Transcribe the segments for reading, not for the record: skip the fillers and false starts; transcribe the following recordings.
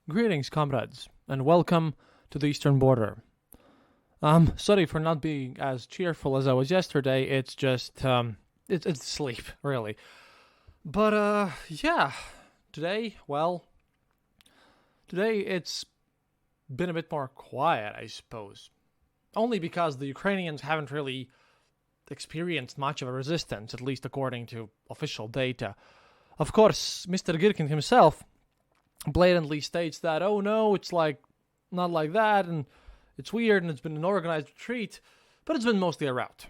Greetings, comrades, and welcome to the eastern border. Sorry for not being as cheerful as I was yesterday. It's just, it's sleep, really. But, yeah, today, today it's been a bit more quiet, I suppose. Only because the Ukrainians haven't really experienced much of a resistance, at least according to official data. Of course, Mr. Girkin himself blatantly states that, oh no, it's not like that, and it's weird, and it's been an organized retreat, but it's been mostly a rout.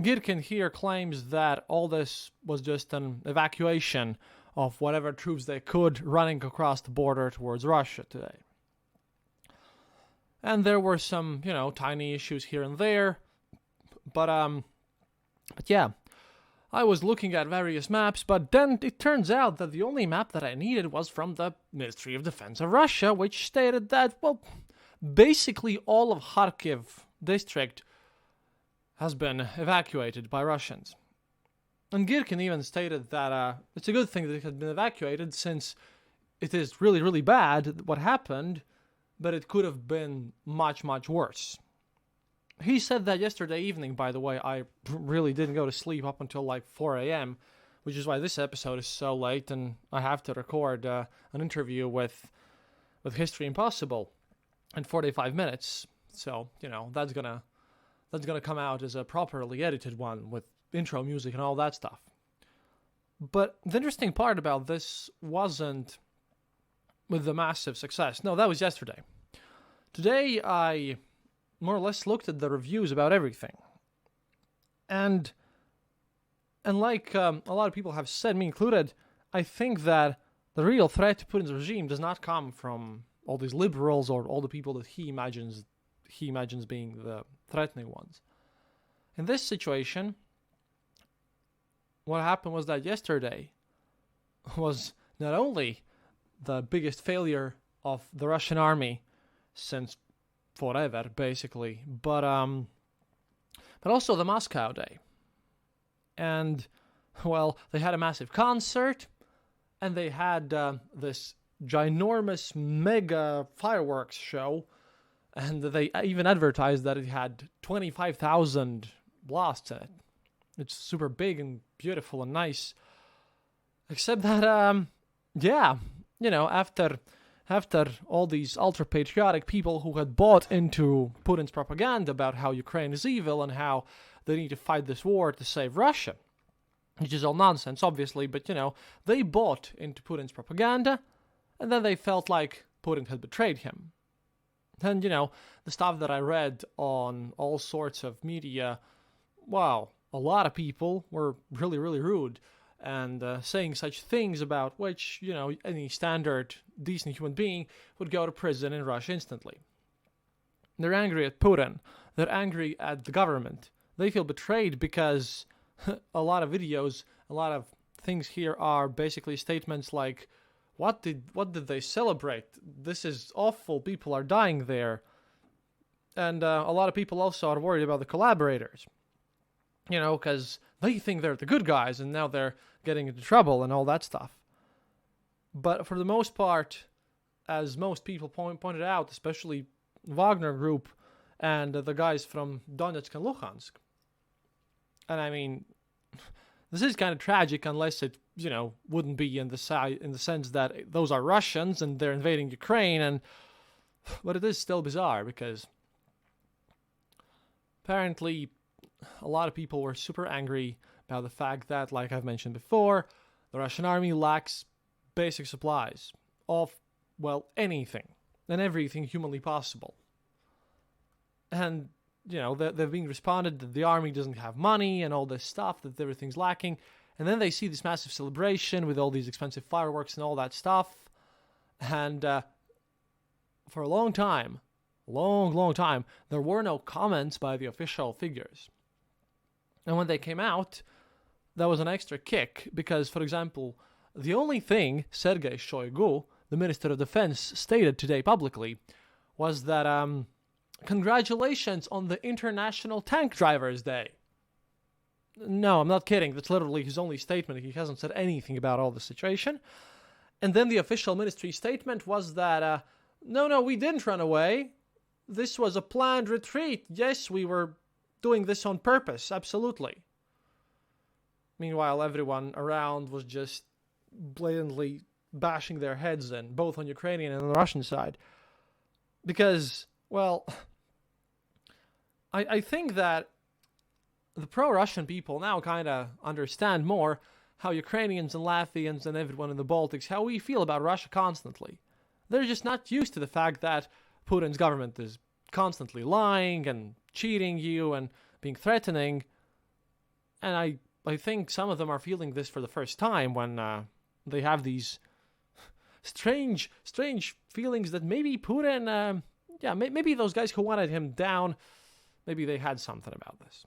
Girkin here claims that all this was just an evacuation of whatever troops they could running across the border towards Russia today. And there were some, tiny issues here and there, but yeah. I was looking at various maps, but then it turns out that the only map that I needed was from the Ministry of Defense of Russia, which stated that, basically all of Kharkiv district has been evacuated by Russians. And Girkin even stated that it's a good thing that it had been evacuated, since it is really, really bad what happened, but it could have been much, much worse. He said that yesterday evening, by the way. I really didn't go to sleep up until 4 a.m., which is why this episode is so late, and I have to record an interview with History Impossible in 45 minutes. So, that's gonna come out as a properly edited one with intro music and all that stuff. But the interesting part about this wasn't with the massive success. No, that was yesterday. Today, I more or less looked at the reviews about everything. And like a lot of people have said, me included, I think that the real threat to Putin's regime does not come from all these liberals or all the people that he imagines being the threatening ones. In this situation, what happened was that yesterday was not only the biggest failure of the Russian army since forever, basically, but also the Moscow day. And, they had a massive concert, and they had this ginormous mega fireworks show, and they even advertised that it had 25,000 blasts in it. It's super big and beautiful and nice, except that, after all these ultra-patriotic people who had bought into Putin's propaganda about how Ukraine is evil and how they need to fight this war to save Russia, which is all nonsense, obviously, but, they bought into Putin's propaganda, and then they felt like Putin had betrayed him. And, the stuff that I read on all sorts of media, a lot of people were really, really rude, and saying such things about which, any standard, decent human being would go to prison in Russia instantly. They're angry at Putin. They're angry at the government. They feel betrayed because a lot of videos, a lot of things here are basically statements like, what did they celebrate? This is awful. People are dying there. And a lot of people also are worried about the collaborators. Because they think they're the good guys, and now they're getting into trouble and all that stuff. But for the most part, as most people pointed out, especially Wagner Group and the guys from Donetsk and Luhansk, and I mean, this is kind of tragic unless it, wouldn't be in the sense that those are Russians and they're invading Ukraine, but it is still bizarre because apparently a lot of people were super angry about the fact that, like I've mentioned before, the Russian army lacks basic supplies of, anything and everything humanly possible. And, they've been responded that the army doesn't have money and all this stuff, that everything's lacking. And then they see this massive celebration with all these expensive fireworks and all that stuff. And for a long time, there were no comments by the official figures. And when they came out, that was an extra kick because, for example, the only thing Sergei Shoigu, the Minister of Defense, stated today publicly was that congratulations on the International Tank Drivers Day. No, I'm not kidding. That's literally his only statement. He hasn't said anything about all the situation. And then the official ministry statement was that, no, we didn't run away. This was a planned retreat. Yes, we were doing this on purpose, absolutely. Meanwhile, everyone around was just blatantly bashing their heads in, both on Ukrainian and on the Russian side. Because, well, I think that the pro-Russian people now kind of understand more how Ukrainians and Latvians and everyone in the Baltics, how we feel about Russia constantly. They're just not used to the fact that Putin's government is constantly lying and cheating you and being threatening. And I think some of them are feeling this for the first time when they have these strange feelings that maybe Putin, maybe those guys who wanted him down, maybe they had something about this.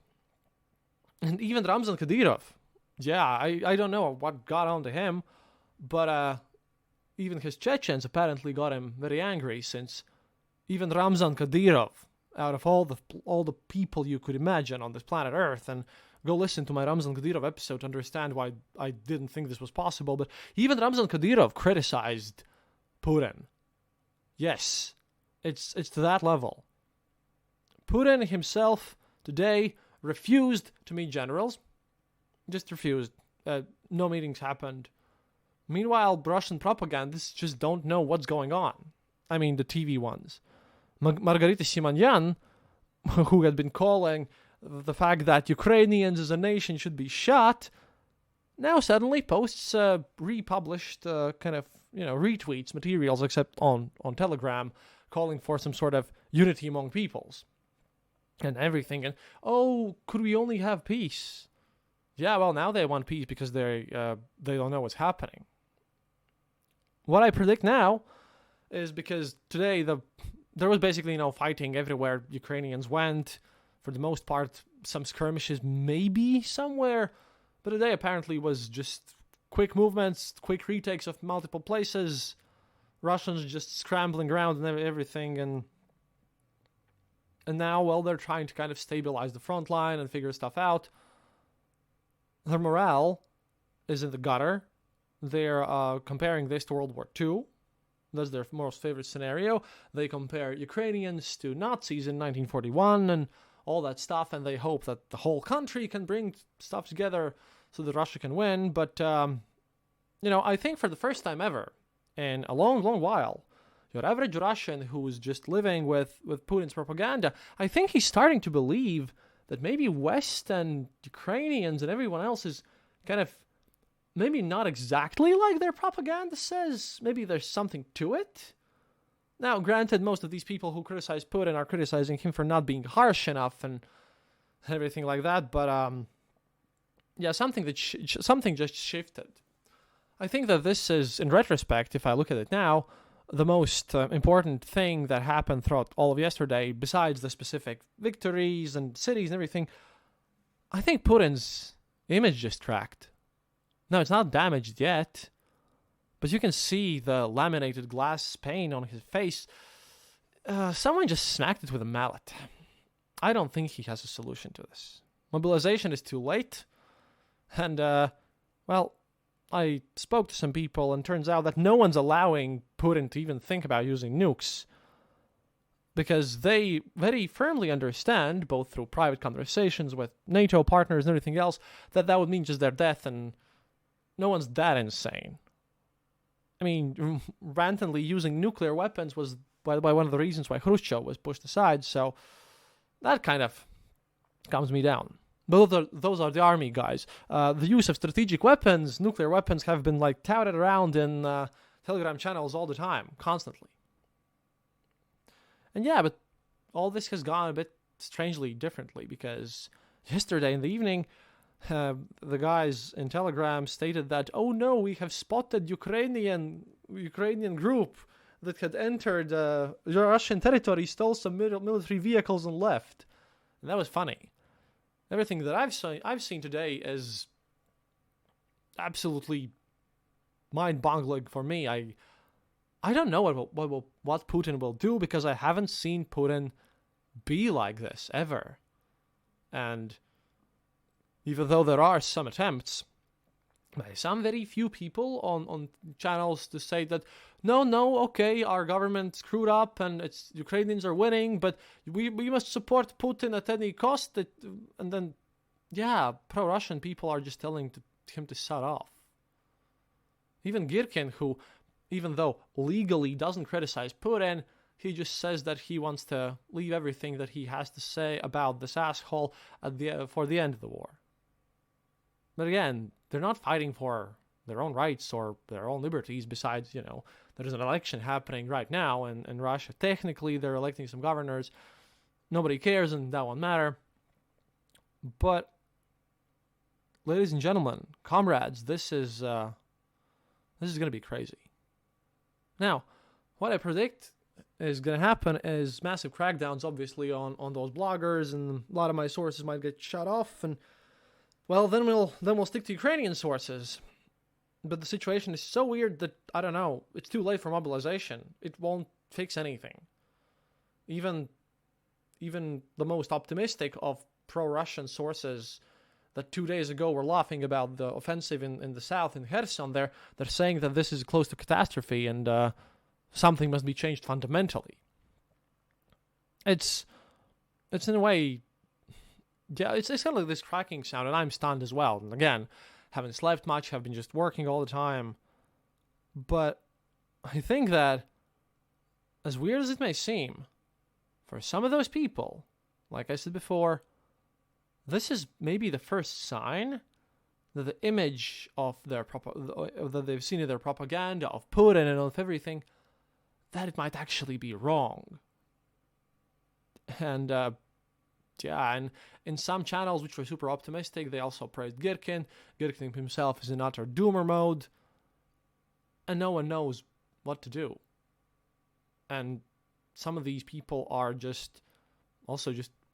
And even Ramzan Kadyrov, I don't know what got on to him, but even his Chechens apparently got him very angry, since even Ramzan Kadyrov, out of all the people you could imagine on this planet Earth, and go listen to my Ramzan Kadyrov episode to understand why I didn't think this was possible, but even Ramzan Kadyrov criticized Putin. Yes, it's to that level. Putin himself today refused to meet generals. Just refused. No meetings happened. Meanwhile, Russian propagandists just don't know what's going on. I mean, the TV ones. Margarita Simonyan, who had been calling the fact that Ukrainians as a nation should be shot, now suddenly posts republished retweets materials, except on Telegram, calling for some sort of unity among peoples and everything. And could we only have peace? Yeah, well, now they want peace because they don't know what's happening. What I predict now is, because today there was basically no fighting everywhere Ukrainians went. For the most part, some skirmishes maybe somewhere, but today apparently was just quick movements, quick retakes of multiple places, Russians just scrambling around and everything, and now, well, they're trying to kind of stabilize the front line and figure stuff out. Their morale is in the gutter. They're comparing this to World War II. That's their most favorite scenario. They compare Ukrainians to Nazis in 1941 and all that stuff, and they hope that the whole country can bring stuff together so that Russia can win. But, I think for the first time ever, in a long, long while, your average Russian who is just living with Putin's propaganda, I think he's starting to believe that maybe West and Ukrainians and everyone else is kind of maybe not exactly like their propaganda says. Maybe there's something to it. Now, granted, most of these people who criticize Putin are criticizing him for not being harsh enough and everything like that, but something just shifted. I think that this is, in retrospect, if I look at it now, the most important thing that happened throughout all of yesterday, besides the specific victories and cities and everything. I think Putin's image just cracked. No, it's not damaged yet, but you can see the laminated glass pane on his face. Someone just smacked it with a mallet. I don't think he has a solution to this. Mobilization is too late, and, I spoke to some people, and turns out that no one's allowing Putin to even think about using nukes, because they very firmly understand, both through private conversations with NATO partners and everything else, that would mean just their death, and no one's that insane. I mean, randomly using nuclear weapons was by one of the reasons why Khrushchev was pushed aside, so that kind of calms me down. But those are the army guys. The use of strategic weapons, nuclear weapons, have been touted around in Telegram channels all the time, constantly. And but all this has gone a bit strangely differently, because yesterday in the evening, the guys in Telegram stated that, oh no, we have spotted Ukrainian group that had entered Russian territory, stole some military vehicles and left. And that was funny. Everything that I've seen today is absolutely mind-boggling for me. I don't know what Putin will do, because I haven't seen Putin be like this ever. And even though there are some attempts, by some very few people on channels to say that no, okay, our government screwed up and it's Ukrainians are winning, but we must support Putin at any cost. And then, yeah, pro-Russian people are just telling him to shut off. Even Girkin, who, even though legally doesn't criticize Putin, he just says that he wants to leave everything that he has to say about this asshole for the end of the war. But again, they're not fighting for their own rights or their own liberties. Besides, there's an election happening right now in Russia. Technically, they're electing some governors. Nobody cares, and that won't matter. But, ladies and gentlemen, comrades, this is going to be crazy. Now, what I predict is going to happen is massive crackdowns, obviously, on those bloggers, and a lot of my sources might get shut off, and well, then we'll stick to Ukrainian sources. But the situation is so weird that, I don't know, it's too late for mobilization. It won't fix anything. Even the most optimistic of pro-Russian sources that 2 days ago were laughing about the offensive in the south, in Kherson, they're saying that this is close to catastrophe and something must be changed fundamentally. It's in a way... Yeah, it's kind of like this cracking sound, and I'm stunned as well. And again, haven't slept much, have been just working all the time. But I think that, as weird as it may seem, for some of those people, like I said before, this is maybe the first sign that the image of that they've seen in their propaganda of Putin and of everything, that it might actually be wrong. And yeah, and in some channels which were super optimistic, they also praised Girkin. Girkin himself is in utter doomer mode, and no one knows what to do. And some of these people are just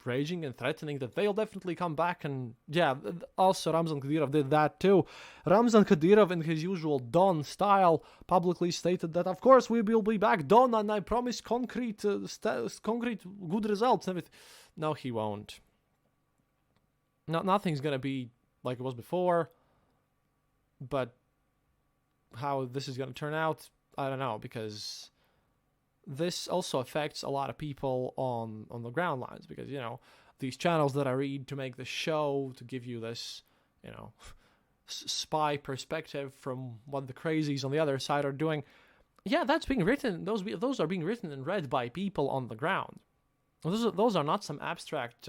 raging and threatening that they'll definitely come back. And yeah, also Ramzan Kadyrov did that too. Ramzan Kadyrov, in his usual Don style, publicly stated that, of course, we will be back, Don, and I promise concrete good results and everything. No, he won't. Nothing's gonna be like it was before. But how this is gonna turn out, I don't know, because this also affects a lot of people on the ground lines, because, these channels that I read to make the show, to give you this, spy perspective from what the crazies on the other side are doing. Yeah, that's being written. Those are being written and read by people on the ground. Those are not some abstract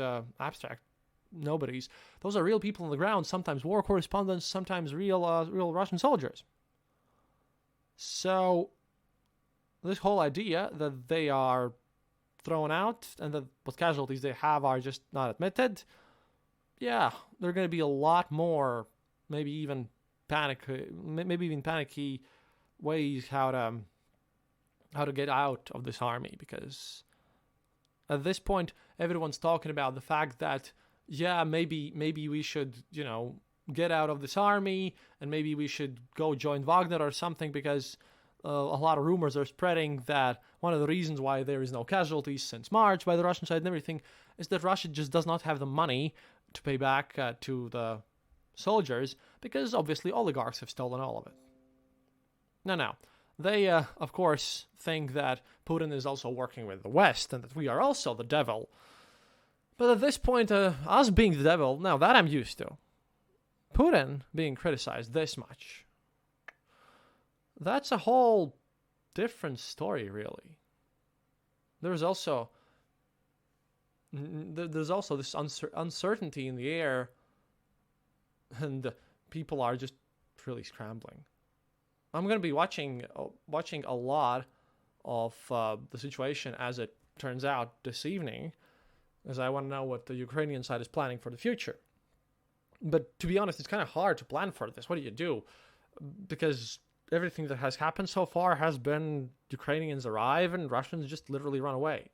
nobodies. Those are real people on the ground. Sometimes war correspondents. Sometimes real Russian soldiers. So this whole idea that they are thrown out and that what casualties they have are just not admitted, yeah, there are going to be a lot more, maybe even panicky ways how to get out of this army, because at this point everyone's talking about the fact that, yeah, maybe we should, get out of this army, and maybe we should go join Wagner or something, because a lot of rumors are spreading that one of the reasons why there is no casualties since March by the Russian side and everything is that Russia just does not have the money to pay back to the soldiers, because obviously oligarchs have stolen all of it. No. They, of course, think that Putin is also working with the West and that we are also the devil. But at this point, us being the devil, now that I'm used to. Putin being criticized this much, that's a whole different story, really. There's also this uncertainty in the air, and people are just really scrambling. I'm going to be watching a lot of the situation as it turns out this evening, as I want to know what the Ukrainian side is planning for the future. But to be honest, it's kind of hard to plan for this. What do you do? Because everything that has happened so far has been Ukrainians arrive and Russians just literally run away.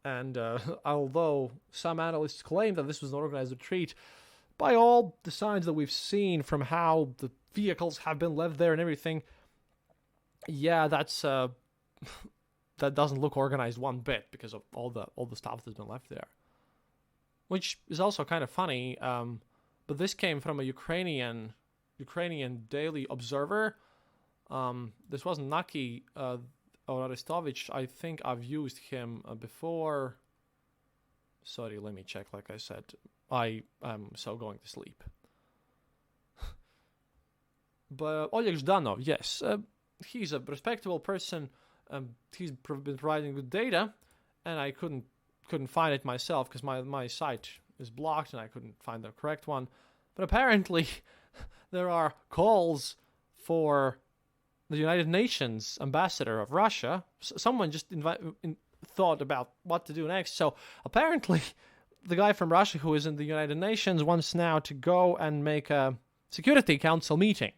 And although some analysts claim that this was an organized retreat, by all the signs that we've seen from how the vehicles have been left there and everything, yeah, that's that doesn't look organized one bit because of all the stuff that's been left there. Which is also kind of funny, but this came from a Ukrainian Ukrainian Daily Observer. This was Naki Arestovich. I think I've used him before. Sorry, let me check. Like I said, I am so going to sleep. But Oleg Zhdanov, yes, he's a respectable person. He's been providing good data, and I couldn't find it myself because my site is blocked and I couldn't find the correct one. But apparently, there are calls for the United Nations ambassador of Russia. Someone just thought about what to do next. So apparently, the guy from Russia who is in the United Nations wants now to go and make a Security Council meeting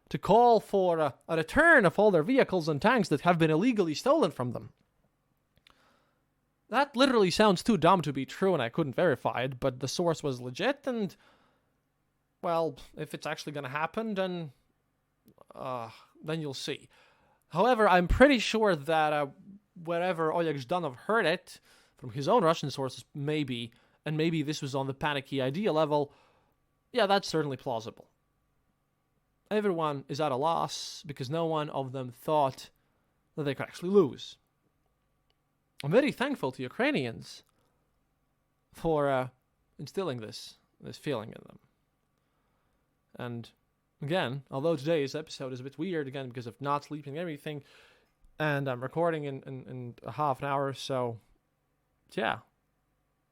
to call for a return of all their vehicles and tanks that have been illegally stolen from them. That literally sounds too dumb to be true, and I couldn't verify it, but the source was legit, and, well, if it's actually going to happen, then you'll see. However, I'm pretty sure that wherever Oleg Zhdanov heard it, from his own Russian sources, maybe this was on the panicky idea level, yeah, that's certainly plausible. Everyone is at a loss because no one of them thought that they could actually lose. I'm very thankful to Ukrainians for instilling this feeling in them. And again, although today's episode is a bit weird, again, because of not sleeping and everything, and I'm recording in a half an hour or so, yeah,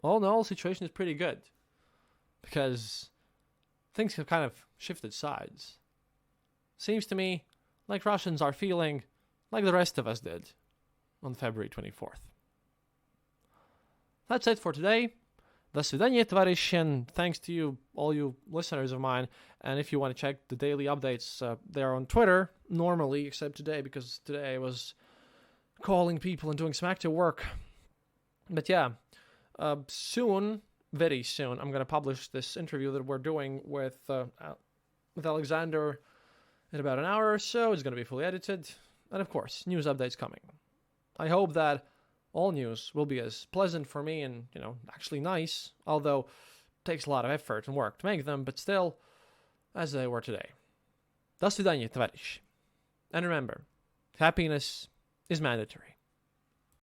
all in all, the situation is pretty good. Because things have kind of shifted sides. Seems to me like Russians are feeling like the rest of us did on February 24th. That's it for today. До свидания, товарищи, and thanks to you, all you listeners of mine. And if you want to check the daily updates, they're on Twitter, normally, except today, because today I was calling people and doing some active work. But yeah, soon, very soon, I'm going to publish this interview that we're doing with Alexander in about an hour or so. It's going to be fully edited. And of course, news updates coming. I hope that all news will be as pleasant for me and, actually nice, although it takes a lot of effort and work to make them, but still, as they were today. До свидания, товарищи. And remember, happiness is mandatory.